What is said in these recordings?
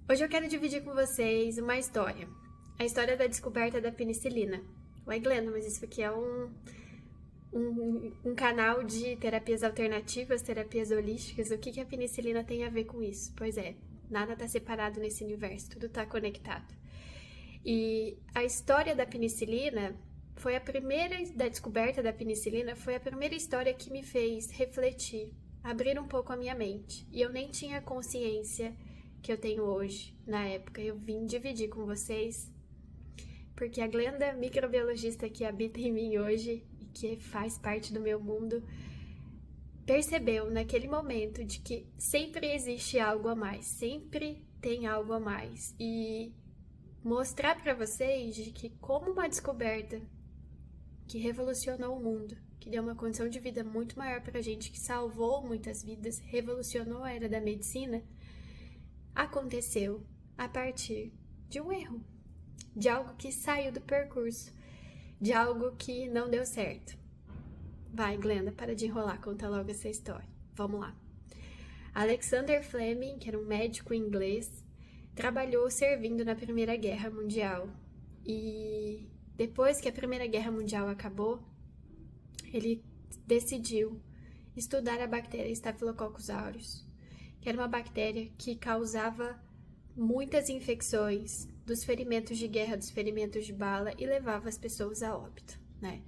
Hoje eu quero dividir com vocês uma história. A história da descoberta da penicilina. Ué, Glenda, mas isso aqui é um canal de terapias alternativas, terapias holísticas. O que a penicilina tem a ver com isso? Pois é, nada está separado nesse universo, tudo está conectado. E a história da penicilina foi da descoberta da penicilina foi a primeira história que me fez refletir, abrir um pouco a minha mente. E eu nem tinha consciência que eu tenho hoje. Na época, eu vim dividir com vocês, porque a Glenda, microbiologista que habita em mim hoje e que faz parte do meu mundo, percebeu naquele momento de que sempre existe algo a mais, sempre tem algo a mais. E mostrar para vocês de que como uma descoberta que revolucionou o mundo, que deu uma condição de vida muito maior pra gente, que salvou muitas vidas, revolucionou a era da medicina, aconteceu a partir de um erro, de algo que saiu do percurso, de algo que não deu certo. Vai, Glenda, para de enrolar, conta logo essa história. Vamos lá. Alexander Fleming, que era um médico inglês, trabalhou servindo na Primeira Guerra Mundial. E depois que a Primeira Guerra Mundial acabou, ele decidiu estudar a bactéria Staphylococcus aureus, que era uma bactéria que causava muitas infecções dos ferimentos de guerra, dos ferimentos de bala e levava as pessoas a óbito, né?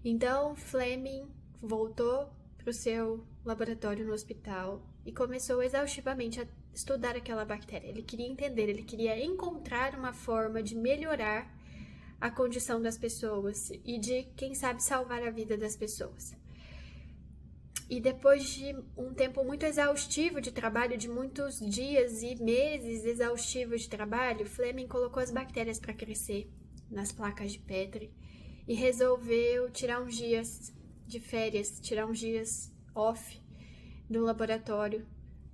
Então, Fleming voltou para o seu laboratório no hospital e começou exaustivamente a estudar aquela bactéria. Ele queria entender, ele queria encontrar uma forma de melhorar a condição das pessoas e de, quem sabe, salvar a vida das pessoas. E depois de um tempo muito exaustivo de trabalho, de muitos dias e meses exaustivos de trabalho, Fleming colocou as bactérias para crescer nas placas de Petri e resolveu tirar uns dias de férias, tirar uns dias off do laboratório,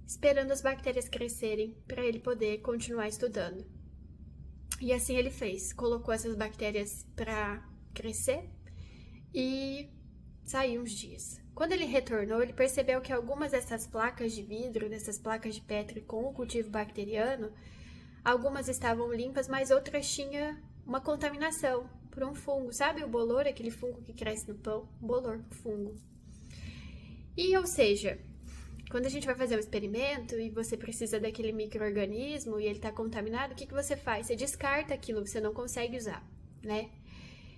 esperando as bactérias crescerem para ele poder continuar estudando. E assim ele fez, colocou essas bactérias para crescer e saiu uns dias. Quando ele retornou, ele percebeu que algumas dessas placas de vidro, dessas placas de Petri com o cultivo bacteriano, algumas estavam limpas, mas outras tinham uma contaminação por um fungo. Sabe o bolor, aquele fungo que cresce no pão? Bolor, fungo. E, ou seja, quando a gente vai fazer um experimento e você precisa daquele micro-organismo e ele está contaminado, o que você faz? Você descarta aquilo, você não consegue usar, né?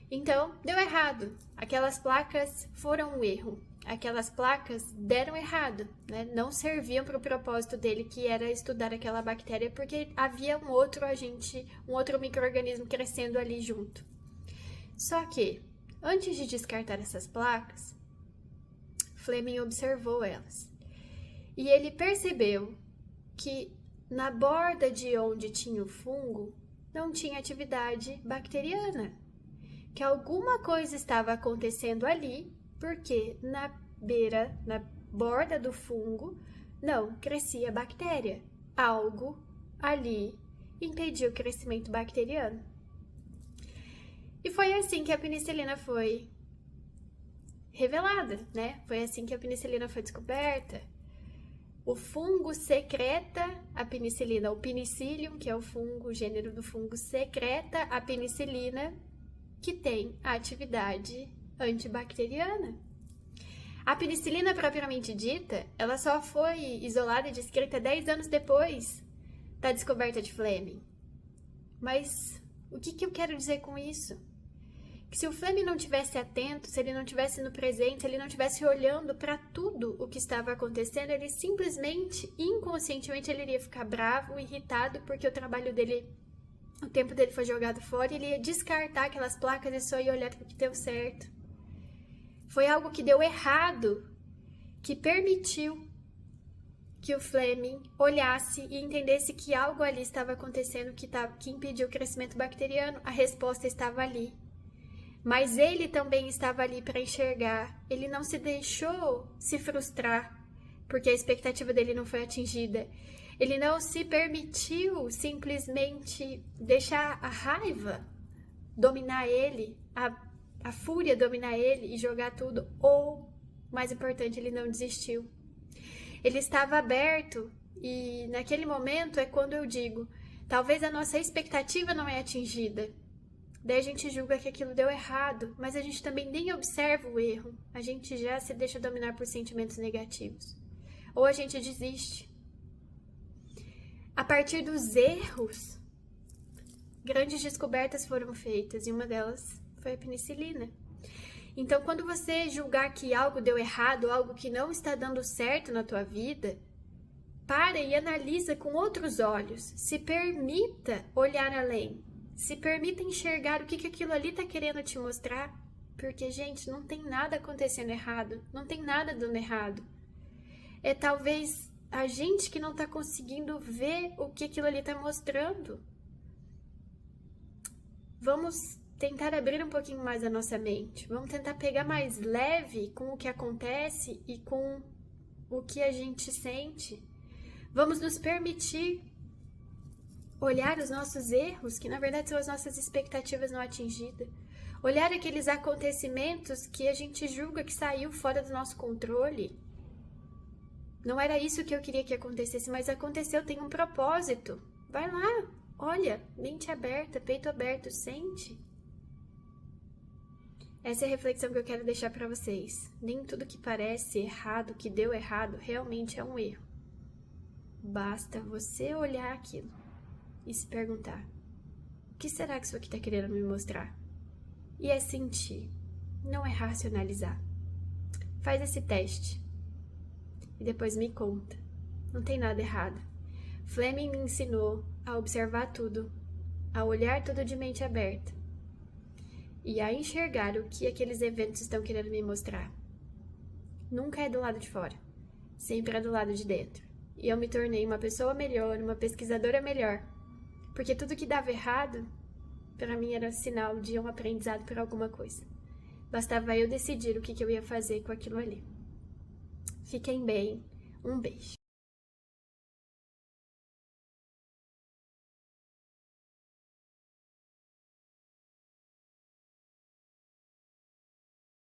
Então, deu errado. Aquelas placas foram um erro. Aquelas placas deram errado, né? Não serviam para o propósito dele, que era estudar aquela bactéria, porque havia um outro agente, um outro micro-organismo crescendo ali junto. Só que, antes de descartar essas placas, Fleming observou elas. E ele percebeu que na borda de onde tinha o fungo, não tinha atividade bacteriana. Que alguma coisa estava acontecendo ali, porque na borda do fungo, não crescia bactéria. Algo ali impediu o crescimento bacteriano. E foi assim que a penicilina foi revelada, né? Foi assim que a penicilina foi descoberta. O fungo secreta a penicilina, o penicillium, que é o fungo, o gênero do fungo, secreta a penicilina, que tem a atividade antibacteriana. A penicilina propriamente dita, ela só foi isolada e descrita 10 anos depois da descoberta de Fleming. Mas o que eu quero dizer com isso? Que se o Fleming não tivesse atento, se ele não tivesse no presente, se ele não tivesse olhando para tudo o que estava acontecendo, ele simplesmente, inconscientemente, ele iria ficar bravo, irritado, porque o trabalho dele, o tempo dele foi jogado fora, e ele ia descartar aquelas placas e só ia olhar para o que deu certo. Foi algo que deu errado, que permitiu que o Fleming olhasse e entendesse que algo ali estava acontecendo que impediu o crescimento bacteriano. A resposta estava ali. Mas ele também estava ali para enxergar. Ele não se deixou se frustrar porque a expectativa dele não foi atingida. Ele não se permitiu simplesmente deixar a raiva dominar ele, a fúria dominar ele e jogar tudo, ou O mais importante, ele não desistiu. Ele estava aberto e naquele momento é quando eu digo, talvez a nossa expectativa não é atingida. Daí a gente julga que aquilo deu errado, mas a gente também nem observa o erro. A gente já se deixa dominar por sentimentos negativos. Ou a gente desiste. A partir dos erros, grandes descobertas foram feitas e uma delas foi a penicilina. Então, quando você julgar que algo deu errado, algo que não está dando certo na tua vida, para e analisa com outros olhos. Se permita olhar além. Se permita enxergar o que aquilo ali está querendo te mostrar. Porque, gente, não tem nada acontecendo errado. Não tem nada dando errado. É talvez a gente que não está conseguindo ver o que aquilo ali está mostrando. Vamos tentar abrir um pouquinho mais a nossa mente. Vamos tentar pegar mais leve com o que acontece e com o que a gente sente. Vamos nos permitir olhar os nossos erros, que na verdade são as nossas expectativas não atingidas. Olhar aqueles acontecimentos que a gente julga que saiu fora do nosso controle. Não era isso que eu queria que acontecesse, mas aconteceu, tem um propósito. Vai lá, olha, mente aberta, peito aberto, sente. Essa é a reflexão que eu quero deixar para vocês. Nem tudo que parece errado, que deu errado, realmente é um erro. Basta você olhar aquilo e se perguntar: o que será que isso aqui está querendo me mostrar? E é sentir, não é racionalizar. Faz esse teste e depois me conta. Não tem nada errado. Fleming me ensinou a observar tudo, a olhar tudo de mente aberta e a enxergar o que aqueles eventos estão querendo me mostrar. Nunca é do lado de fora, sempre é do lado de dentro. E eu me tornei uma pessoa melhor, uma pesquisadora melhor, porque tudo que dava errado, para mim era sinal de um aprendizado por alguma coisa. Bastava eu decidir o que eu ia fazer com aquilo ali. Fiquem bem, um beijo.